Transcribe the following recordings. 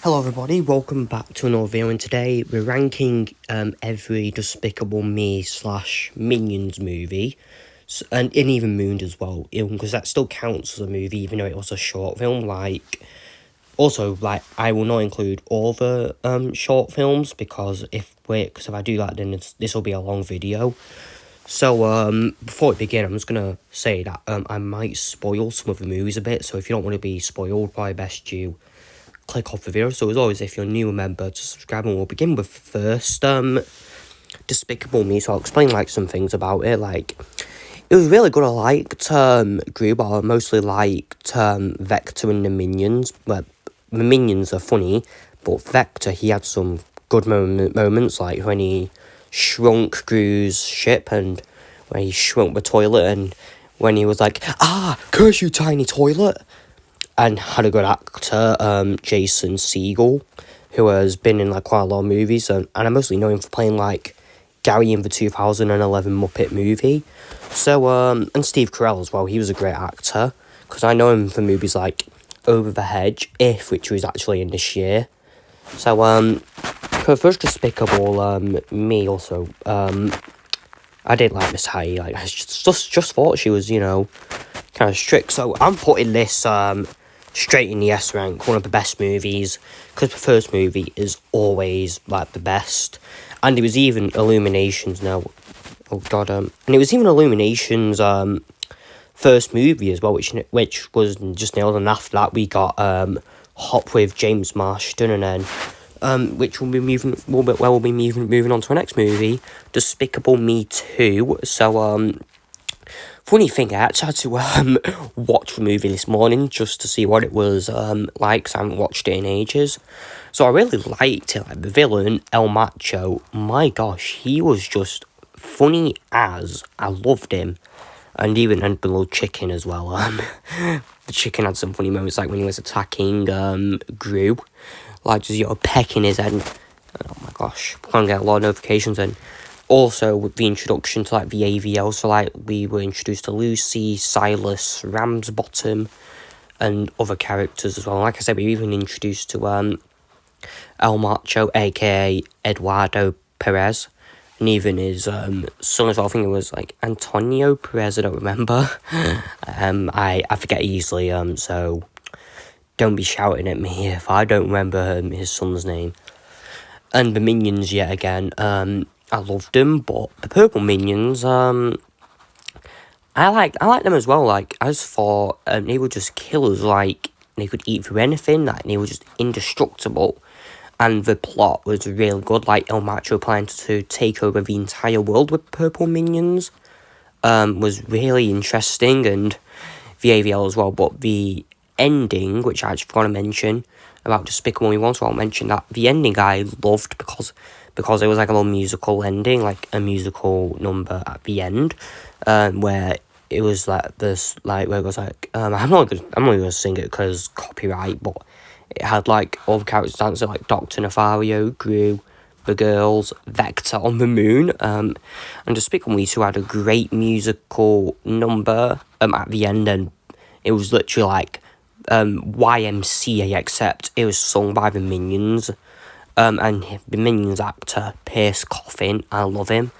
Hello everybody, welcome back to another video, and today we're ranking every Despicable Me / Minions movie, and even Mooned as well, because that still counts as a movie even though it was a short film. Also, I will not include all the short films because if I do that, then this will be a long video. So before we begin, I'm just gonna say that I might spoil some of the movies a bit, so if you don't want to be spoiled, probably best you click off the video. So as always, if you're new, remember to subscribe, and we'll begin with the first Despicable Me. So I'll explain some things about it. It was really good. I liked Gru, but I mostly liked Vector and the Minions. Well, the Minions are funny, but Vector, he had some good moments, like when he shrunk Gru's ship, and when he shrunk the toilet, and when he was like, curse you tiny toilet. And had a good actor, Jason Segel, who has been in quite a lot of movies, and I mostly know him for playing Gary in the 2011 Muppet movie. So and Steve Carell as well, he was a great actor, because I know him for movies like Over the Hedge, which was actually in this year. So for first Despicable Me also, I did like Miss Hattie. I just thought she was, kind of strict. So I'm putting this straight in the S rank, one of the best movies, because the first movie is always the best. And it was even Illuminations and it was even Illuminations first movie as well, which was just nailed. And after that we got Hop with James Marsden, and then which we'll be moving on to our next movie, Despicable Me 2. So funny thing, I actually had to watch the movie this morning just to see what it was like, because I haven't watched it in ages. So I really liked it. The villain, El Macho, my gosh, he was just funny as. I loved him. And even the little chicken as well. The chicken had some funny moments, like when he was attacking Gru, just pecking his head. Oh my gosh, I can't get a lot of notifications. And also with the introduction to the AVL, so we were introduced to Lucy, Silas, Ramsbottom, and other characters as well. And like I said, we were even introduced to El Macho, aka Eduardo Perez, and even his son as well. I think it was Antonio Perez, I don't remember. I forget easily, so don't be shouting at me if I don't remember his son's name. And the Minions yet again, I loved them, but the purple Minions, I like them as well. I just thought they were just killers. They could eat through anything. They were just indestructible, and the plot was really good. El Macho planning to take over the entire world with purple Minions, was really interesting, and the AVL as well. But the ending, which I actually forgot to mention about Despicable Me 1, so I'll mention that the ending I loved because it was a little musical ending, a musical number at the end, where it was this, where it was I'm not gonna sing it because copyright, but it had all the characters dancing, Dr. Nefario, Gru, the girls, Vector on the moon, and Despicable Me 2 had a great musical number at the end, and it was literally YMCA, except it was sung by the Minions. And the Minions actor, Pierce Coffin, I love him.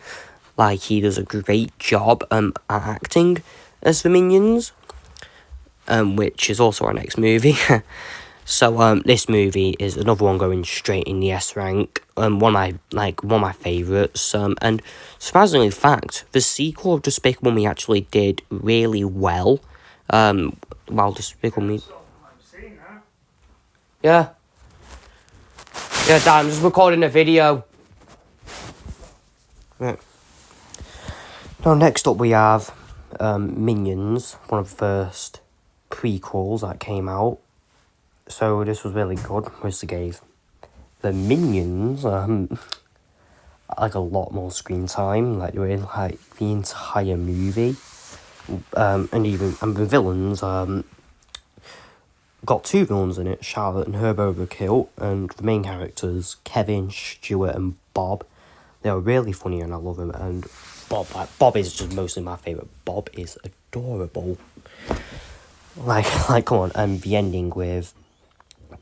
He does a great job at acting as the Minions, which is also our next movie. So this movie is another one going straight in the S rank. One of my favourites. And surprisingly, fact, the sequel of Despicable Me actually did really well. While Despicable Me. Yeah. Yeah, Dad, I'm just recording a video. Right. Now, next up we have Minions, one of the first prequels that came out. So this was really good. Mostly gave the Minions a lot more screen time. They were in the entire movie. And the villains got two villains in it, Charlotte and Herb Overkill, and the main characters, Kevin, Stuart, and Bob. They are really funny and I love them, and Bob. Like, Bob is just mostly my favourite. Bob is adorable. Like, come on, the ending with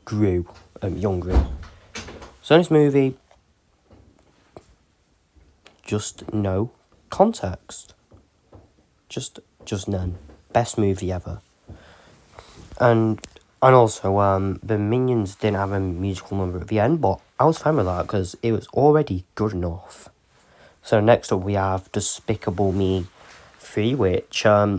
Gru, young Gru. So in this movie, just no context. Just none. Best movie ever. And also, the Minions didn't have a musical number at the end, but I was fine with that because it was already good enough. So next up we have Despicable Me 3, which, yeah,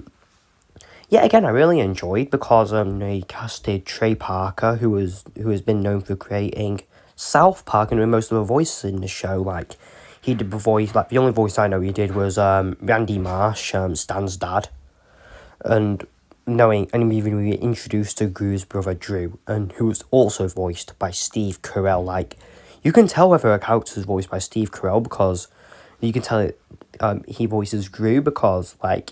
again, I really enjoyed because they casted Trey Parker, who has been known for creating South Park and doing most of the voices in the show. Like, he did the voice, like, the only voice I know he did was Randy Marsh, Stan's dad. And even we were introduced to Gru's brother Drew, and who was also voiced by Steve Carell. Like, you can tell whether a character is voiced by Steve Carell because you can tell he voices Gru because, like,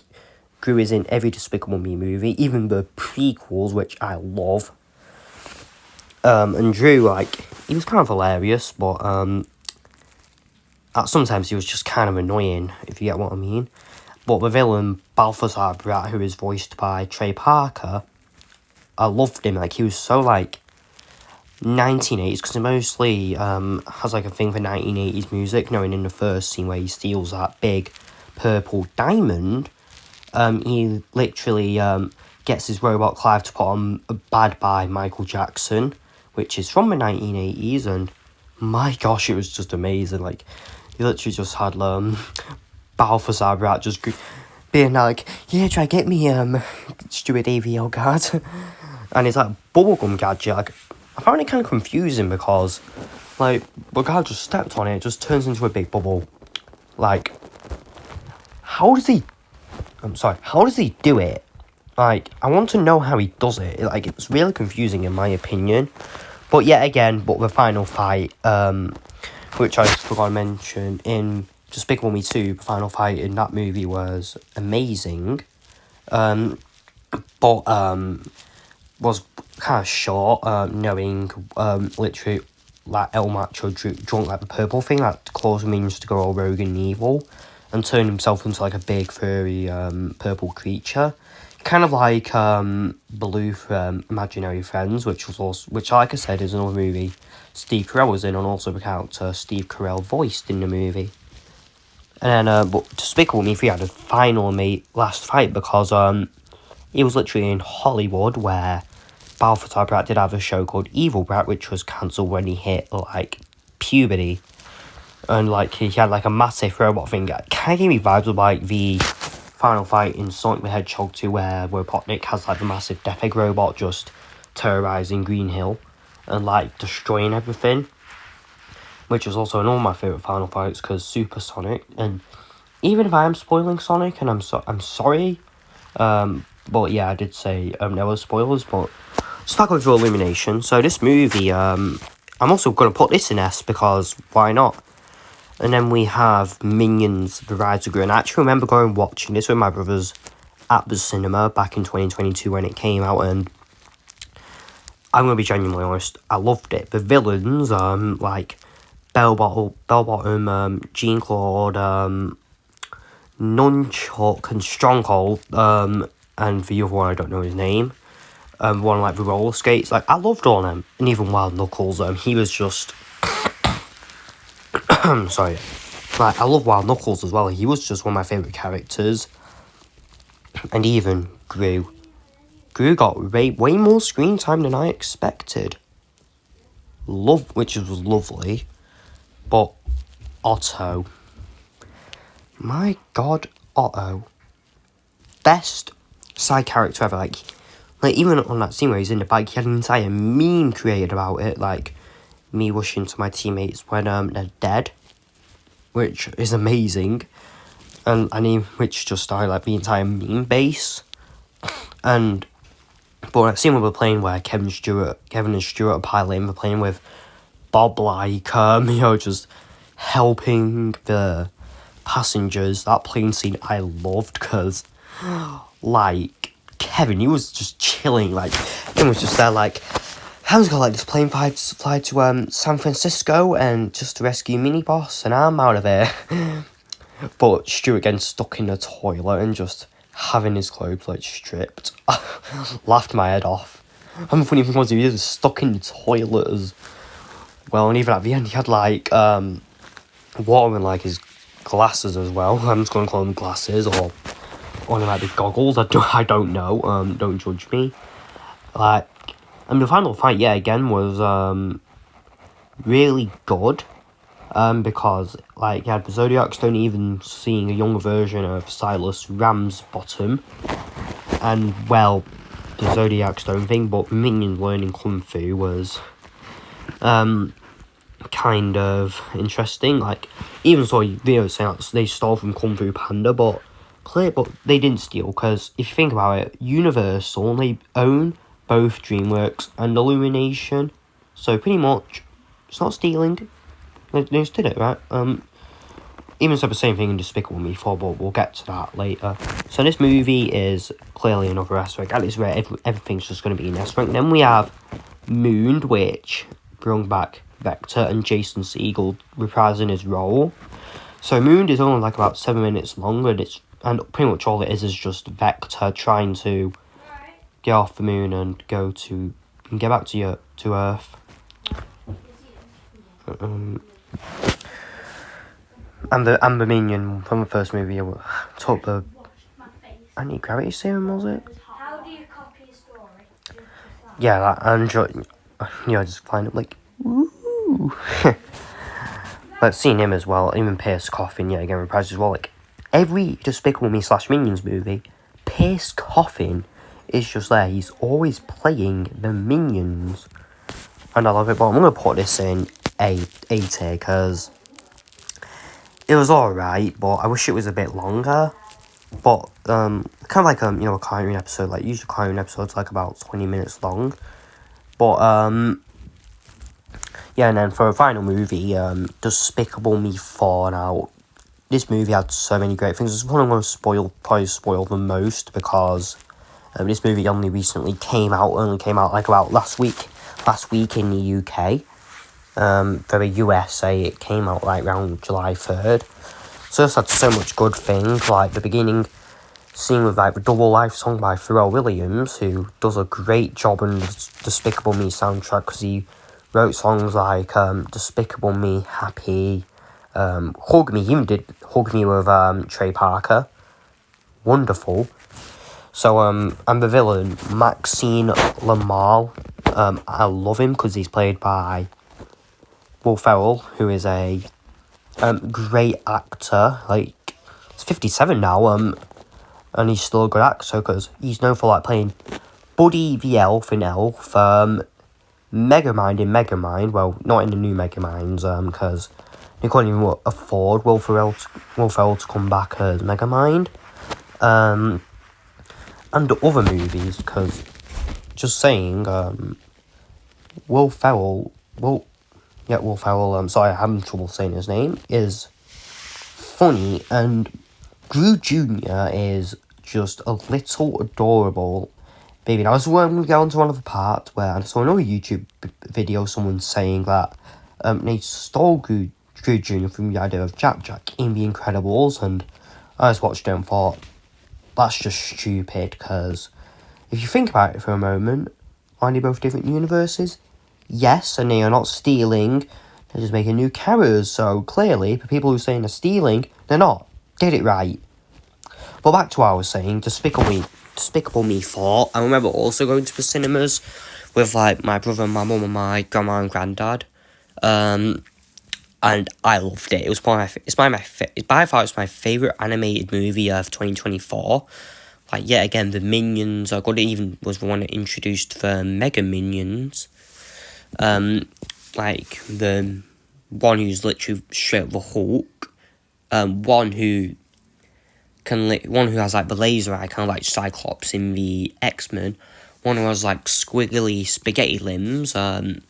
Gru is in every Despicable Me movie, even the prequels, which I love. And Drew, like, he was kind of hilarious, but sometimes he was just kind of annoying, if you get what I mean. But the villain, Balthazar Brat, who is voiced by Trey Parker, I loved him. Like, he was so, like, 1980s, because he mostly has, like, a thing for 1980s music, knowing in the first scene where he steals that big purple diamond, he literally gets his robot Clive to put on Bad by Michael Jackson, which is from the 1980s, and my gosh, it was just amazing. Like, he literally just had Balthazar Brat just being like, yeah, try get me Stuart AVL card. And it's like bubblegum gadget. Like, I found it kind of confusing because, like, the guy just stepped on it, it just turns into a big bubble. Like, how does he do it? Like, I want to know how he does it. Like, it's really confusing in my opinion. But yet again, the final fight, which I forgot to mention, in Despicable Me 2, the final fight in that movie was amazing. But was kind of short, knowing, literally, like, El Macho drunk, like, the purple thing that caused Minions to go all rogue and evil, and turn himself into, like, a big, furry, purple creature. Kind of like, Baloo from Imaginary Friends, which, like I said, is another movie Steve Carell was in, and also the character Steve Carell voiced in the movie. And then, but Despicable Me 3 had a final last fight because, it was literally in Hollywood, where Balthazar Brat did have a show called Evil Brat, which was cancelled when he hit, like, puberty. And, like, he had, like, a massive robot thing. It kind of gave me vibes of, like, the final fight in Sonic the Hedgehog 2, where Robotnik has, like, the massive Death Egg robot just terrorising Green Hill and, like, destroying everything. Which is also one of my favourite final fights, because Super Sonic, and even if I am spoiling Sonic, and I'm sorry, but yeah, I did say there were spoilers, but start going through Illumination. So this movie, I'm also going to put this in S, because why not? And then we have Minions, The Rise of Gru, and I actually remember going and watching this with my brothers at the cinema back in 2022 when it came out, and I'm going to be genuinely honest, I loved it. The villains, like Bell Bottom, Jean Claude, Nunchuck and Stronghold, and the other one, I don't know his name, one like the roller skates, like, I loved all of them, and even Wild Knuckles, he was just, sorry, like, I love Wild Knuckles as well, he was just one of my favourite characters, and even Gru got way more screen time than I expected, which was lovely. But Otto, my god, Otto, best side character ever. Like even on that scene where he's in the bike, he had an entire meme created about it, like me rushing to my teammates when they're dead, which is amazing, and which just started like the entire meme base. And but that scene we were playing where Kevin and Stuart are piloting, we're playing with Bob, like, just helping the passengers. That plane scene I loved, because, like, Kevin, he was just chilling, like, he was just there, like, how's got, like, this plane fly to, San Francisco, and just to rescue Mini Boss, and I'm out of there. But Stuart getting stuck in the toilet and just having his clothes like stripped. Laughed my head off. And the funny thing was he was stuck in the toilet as well, and even at the end he had like water in like his glasses as well. I'm just gonna call them glasses, or they might be goggles. I don't know. Don't judge me. Like, and the final fight, yeah, again was really good. Because like you had the Zodiac Stone even seeing a younger version of Silas Ramsbottom, and well, the Zodiac Stone thing, but Minions learning Kung Fu was kind of interesting. Like, even saw videos saying like, they stole from Kung Fu Panda, but they didn't steal, because if you think about it, Universal, they own both DreamWorks and Illumination, so pretty much it's not stealing. They just did it, right? Even said the same thing in Despicable Me 4, but we'll get to that later. So this movie is clearly another S-rank. At least where everything's just going to be an S-rank. Then we have Mooned, which brought back Vector and Jason Segel reprising his role. So Mooned is only like about 7 minutes long, and pretty much all it is just Vector trying to get off the moon and get back to Earth. And the minion from the first movie took the anti-gravity serum, was it? How do you copy a story? Yeah, that, and just find it like, woo. But seeing him as well, even Pierce Coffin, yeah, again reprised as well. Like, every Despicable Me / Minions movie, Pierce Coffin is just there. He's always playing the Minions, and I love it. But I'm gonna put this in A tier because it was alright, but I wish it was a bit longer. But kind of like a cartoon episode. Like, usually cartoon episodes like about 20 minutes long. But yeah, and then for a final movie, Despicable Me 4. Now, this movie had so many great things. It's one I'm going to probably spoil the most, because this movie only came out like about last week in the UK. For the USA, it came out like around July 3rd. So it's had so much good things, like the beginning scene with like the Double Life song by Pharrell Williams, who does a great job on the Despicable Me soundtrack, because he wrote songs like Despicable Me, Happy, Hug Me. He even did Hug Me with Trey Parker. Wonderful. So, and the villain, Maxine Lamal, I love him because he's played by Will Ferrell, who is a great actor. Like, he's 57 now, and he's still a good actor because he's known for like playing Buddy the Elf in Elf, Megamind in Megamind. Well, not in the new Megaminds, because they couldn't even afford Will Ferrell to come back as Megamind, and the other movies, because just saying, Will Ferrell. Sorry, I'm having trouble saying his name. Is funny, and Gru Jr. is just a little adorable baby. Now, I'm going to go on to another part where I saw another YouTube video, someone saying that they stole Gru Jr. from the idea of Jack in The Incredibles, and I just watched it and thought, that's just stupid, because if you think about it for a moment, aren't they both different universes? Yes, and they are not stealing, they're just making new characters, so clearly, the people who are saying they're stealing, they're not. Did it right. But back to what I was saying, Despicable Me 4, I remember also going to the cinemas with, like, my brother, my mum, and my grandma and granddad, and I loved it. It was by far it's my favourite animated movie of 2024. Like, yet again, the Minions, I got it, even was the one that introduced the Mega Minions. Like, the one who's literally straight up the Hulk, one who has, like, the laser eye, kind of like Cyclops in the X-Men, one who has, like, squiggly spaghetti limbs, kind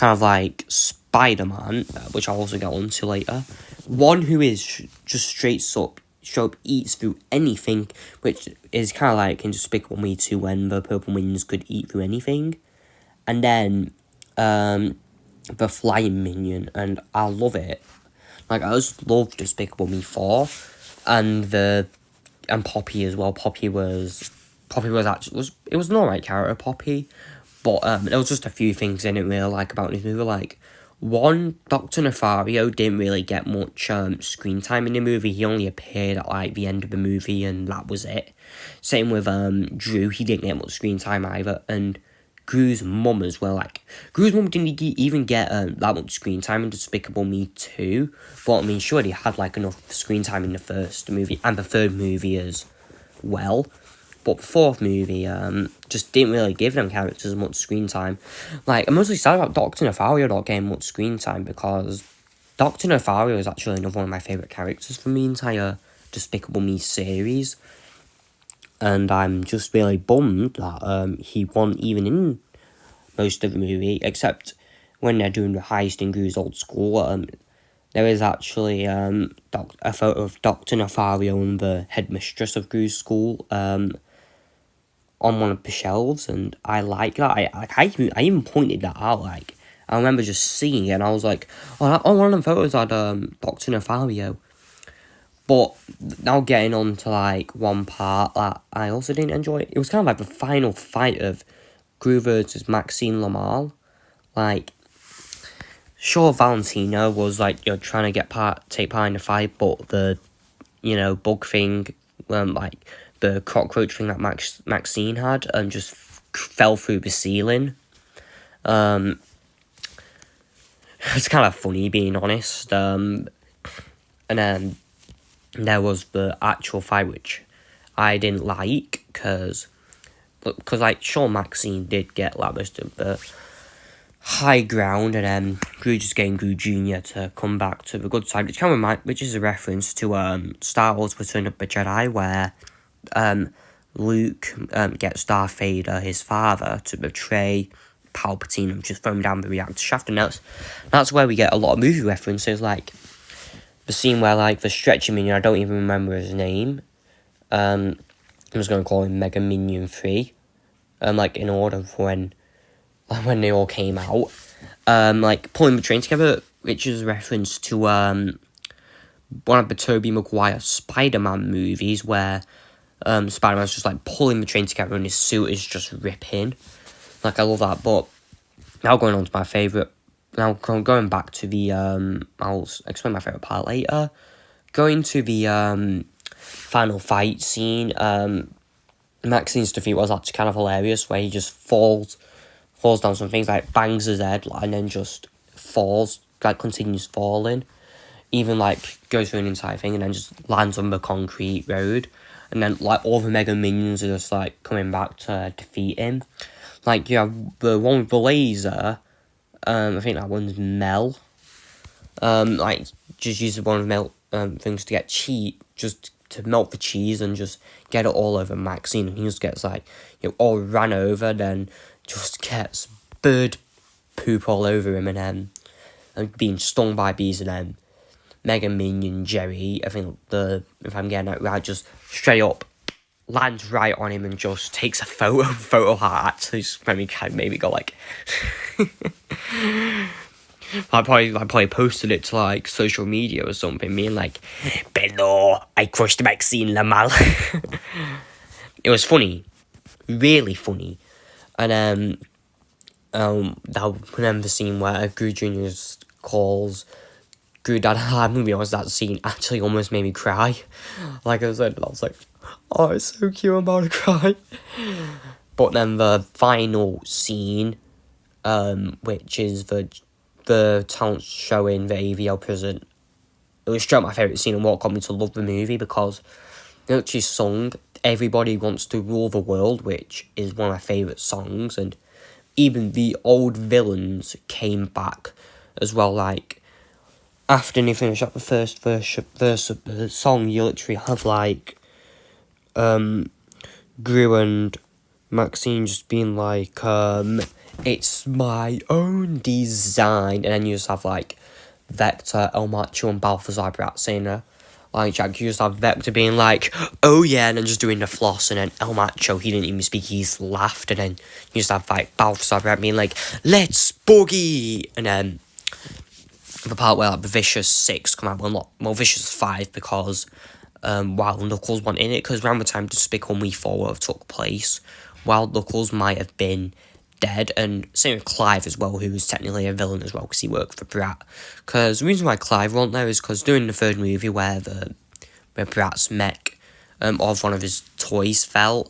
of like Spider-Man, which I'll also get onto later, one who is just straight up eats through anything, which is kind of like in Despicable Me 2 when the Purple Minions could eat through anything, and then the Flying Minion, and I love it. Like, I just loved Despicable Me 4, and Poppy as well. Poppy was actually, it was an alright character, Poppy, but there was just a few things I didn't really like about this movie. Like, one, Dr. Nefario didn't really get much screen time in the movie. He only appeared at like the end of the movie, and that was it. Same with Drew. He didn't get much screen time either, and Gru's mum as well. Like, Gru's mum didn't even get that much screen time in Despicable Me 2. But, I mean, she already had, like, enough screen time in the first movie and the third movie as well. But the fourth movie just didn't really give them characters much screen time. Like, I'm mostly sad about Dr. Nefario not getting much screen time, because Dr. Nefario is actually another one of my favourite characters from the entire Despicable Me series. And I'm just really bummed that he wasn't even in most of the movie, except when they're doing the heist in Gru's old school. There is actually a photo of Dr. Nefario and the headmistress of Gru's school on one of the shelves, and I like that. I even pointed that out. Like, I remember just seeing it, and I was like, oh, one of them photos had Dr. Nefario. But now getting on to, like, one part that I also didn't enjoy. It was kind of like the final fight of Gru versus Maxine Lamal. Like, sure, Valentina was, like, trying to take part in the fight, but the, bug thing, like, the cockroach thing that Maxine had, just fell through the ceiling. It's kind of funny, being honest. And then there was the actual fight, which I didn't like, because like, sure, Maxine did get like most of the high ground, and then Gru just getting Gru Jr. to come back to the good side, which is a reference to Star Wars Return of the Jedi, where Luke gets Darth Vader, his father, to betray Palpatine and just throw him down the reactor shaft, and that's where we get a lot of movie references, like the scene where, like, the stretchy minion, I don't even remember his name, I'm just going to call him Mega Minion 3, like, in order for when they all came out, like, pulling the train together, which is a reference to, one of the Tobey Maguire Spider-Man movies, where, Spider-Man's just, like, pulling the train together and his suit is just ripping. Like, I love that. But now going on to my favourite, now going back to the, I'll explain my favourite part later. Going to the, final fight scene, Maxine's defeat was actually kind of hilarious, where he just falls down some things, like, bangs his head, and then just falls, like, continues falling. Even, like, goes through an entire thing, and then just lands on the concrete road. And then, like, all the Mega Minions are just, like, coming back to defeat him. Like, you have the one with the laser, I think that one's Mel. Like, just uses one of Mel things to get just to melt the cheese and just get it all over Maxine. And he just gets, like, all ran over, then just gets bird poop all over him, and then being stung by bees, and then Mega Minion Jerry, I think if I'm getting that right, just straight up lands right on him and just takes a photo heart. Actually, just made me go like I probably posted it to, like, social media or something, being like, "Bello, I crushed Maxine Lamal." It was funny, really funny, and that remember scene where Gru Jr. calls Gru Dad. I'm gonna be honest, that scene actually almost made me cry. Like I said, I was like, oh, it's so cute, I'm about to cry. But then the final scene, which is the talent show in the AVL prison, it was straight my favourite scene and what got me to love the movie, because she sung Everybody Wants to Rule the World, which is one of my favourite songs, and even the old villains came back as well. Like, after you finish up the first verse of the song, you literally have, like, Gru and Maxine just being like, it's my own design, and then you just have, like, Vector, El Macho, and Balthazar Brat saying like, Jack, you just have Vector being like, oh yeah, and then just doing the floss, and then El Macho, he didn't even speak, he just laughed, and then you just have, like, Balthazar Brat being like, let's boogie, and then the part where like the Vicious 6 come out, well Vicious 5 because Wild Knuckles weren't in it, because around the time Despicable Me 4 would have took place, Wild Knuckles might have been dead, and same with Clive as well, who was technically a villain as well because he worked for Brat. Because the reason why Clive wasn't there is because during the third movie where Brat's mech of one of his toys fell,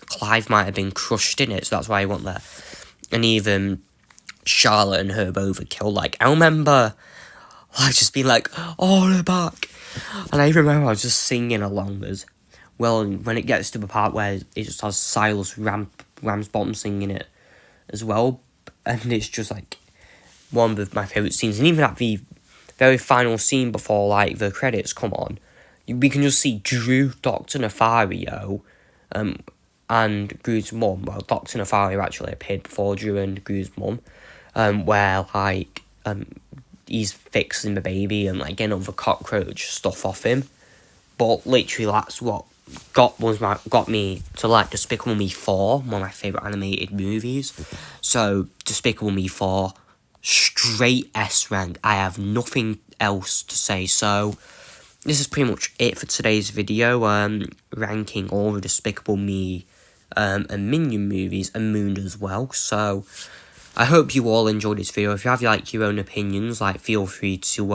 Clive might have been crushed in it, so that's why he wasn't there. And even Charlotte and her both were killed. Like, I remember just being like, oh, they're back. And I remember I was just singing along as well, when it gets to the part where it just has Silas Ramsbottom singing it as well, and it's just like one of my favourite scenes. And even at the very final scene before like the credits come on, we can just see Drew, Dr. Nefario, and Drew's mum. Well, Dr. Nefario actually appeared before Drew and Drew's mum, where like he's fixing the baby and like getting all the cockroach stuff off him. But literally, that's what got me to like Despicable Me 4, one of my favourite animated movies. So Despicable Me 4, straight S rank. I have nothing else to say. So this is pretty much it for today's video. Ranking all the Despicable Me and Minion movies, and Moon as well. So I hope you all enjoyed this video. If you have like your own opinions, like feel free to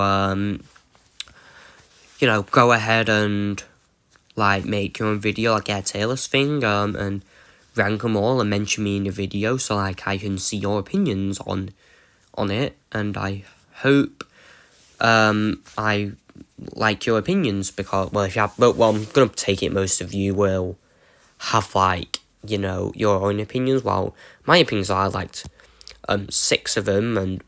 go ahead and like make your own video, like get a tier list thing, and rank them all and mention me in the video so like I can see your opinions on it. And I hope I like your opinions, because well, if you have, well, I'm gonna take it most of you will have like your own opinions. Well, my opinions are I liked 6 of them, and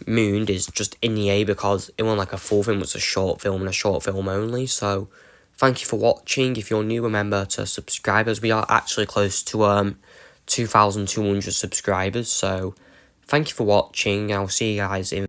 Mooned is just in the A because it wasn't like a full film, it was a short film and a short film only. So thank you for watching. If you're new, remember to subscribe, as we are actually close to 2,200 subscribers. So thank you for watching. I'll see you guys in